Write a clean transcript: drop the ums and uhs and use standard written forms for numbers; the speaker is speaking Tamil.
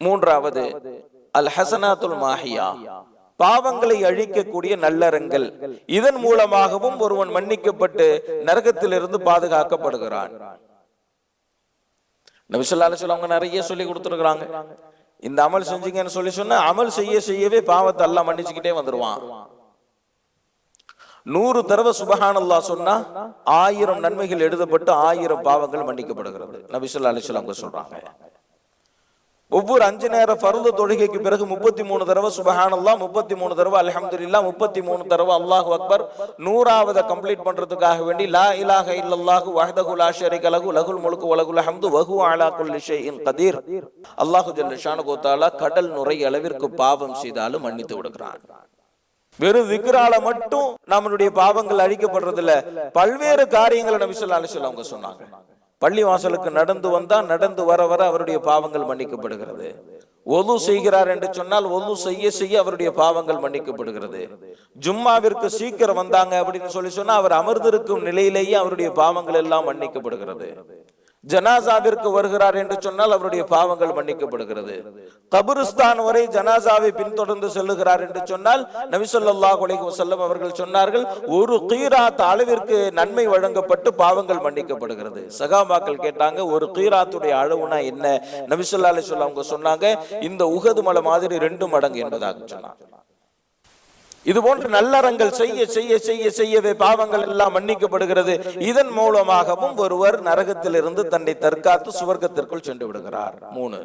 மூன்றாவது அல் ஹசனாத்துல் மாஹியா, பாவங்களை அழிக்கக்கூடிய நல்லறங்கள். இதன் மூலமாகவும் ஒருவன் மன்னிக்கப்பட்டு நரகத்திலிருந்து பாதுகாக்கப்படுகிறான். நபி ஸல்லல்லாஹு அலைஹி வஸல்லம் அவங்க நிறைய சொல்லி கொடுத்துருக்காங்க. இந்த அமல் செஞ்சீங்கன்னு சொல்லி சொன்னா அமல் செய்ய செய்யவே பாவத்தை அல்லாஹ் மன்னிச்சுக்கிட்டே வந்துருவான். 100 தடவை சுபஹானல்லாஹ் சொன்னா 1000 நன்மைகள் எழுதப்பட்டு 1000 பாவங்கள் மன்னிக்கப்படுகிறது. நபி ஸல்லல்லாஹு அலைஹி வஸல்லம் சொல்றாங்க. ஒவ்வொரு 5 நேர ஃபர்து தொழுகைக்கு பிறகு 33 தடவை சுபஹானல்லாஹ், 33 தடவை அல்ஹம்துலில்லாஹ், 33 தடவை அல்லாஹு அக்பர், 100வது கம்ப்ளீட் பண்றதுக்காக வேண்டி லா இலாஹ இல்லல்லாஹு வஹ்தஹு லா ஷரீக லஹு லஹுல் முல்கு வ லஹுல் ஹம்து வ ஹுவ அலா குல்லி ஷைஇன் கதீர். அல்லாஹு ஜல்ல ஷானஹு வ தஆலா கடல் நுரை அளவிற்கு பாவம் செய்தாலும் மன்னித்து விடுகிறான். வெறும் விக்ரால மட்டும் நம்மளுடைய பாவங்கள் அழிக்கப்படுறதில்ல, பல்வேறு காரியங்களை நபி ஸல்லல்லாஹு அலைஹி வஸல்லம் அவங்க சொன்னாங்க. பள்ளி வாசலுக்கு நடந்து வந்தா நடந்து வர வர அவருடைய பாவங்கள் மன்னிக்கப்படுகிறது. ஒது செய்கிறார் என்று சொன்னால் ஒது செய்ய செய்ய அவருடைய பாவங்கள் மன்னிக்கப்படுகிறது. ஜும்மாவிற்கு சீக்கிரம் வந்தாங்க அப்படின்னு சொல்லி சொன்னா அவர் அமர்ந்திருக்கும் நிலையிலேயே அவருடைய பாவங்கள் எல்லாம் மன்னிக்கப்படுகிறது. ஜனாசாவிற்கு வருகிறார் என்று சொன்னால் அவருடைய பாவங்கள் மன்னிக்கப்படுகிறது. கபருஸ்தான் வரை ஜனாசாவை பின்தொடர்ந்து செல்லுகிறார் என்று சொன்னால் நபி ஸல்லல்லாஹு அலைஹி வஸல்லம் அவர்கள் சொன்னார்கள், ஒரு கீராத் அளவிற்கு நன்மை வழங்கப்பட்டு பாவங்கள் மன்னிக்கப்படுகிறது. சகாபாக்கள் கேட்டாங்க, ஒரு கீராத்துடைய அளவுனா என்ன? நபி ஸல்லல்லாஹு அலைஹி வஸல்லம் அவங்க சொன்னாங்க, இந்த உஹது மலை மாதிரி 2 மடங்கு என்பதாக சொன்னாங்க. இது போன்ற நல்லறங்கள் செய்ய செய்ய செய்ய செய்யவே பாவங்கள் எல்லாம் மன்னிக்கப்படுகிறது. இதன் மூலமாகவும் ஒருவர் நரகத்திலிருந்து தன்னை தற்காத்து சுவர்க்கத்திற்குள் சென்று விடுகிறார். 3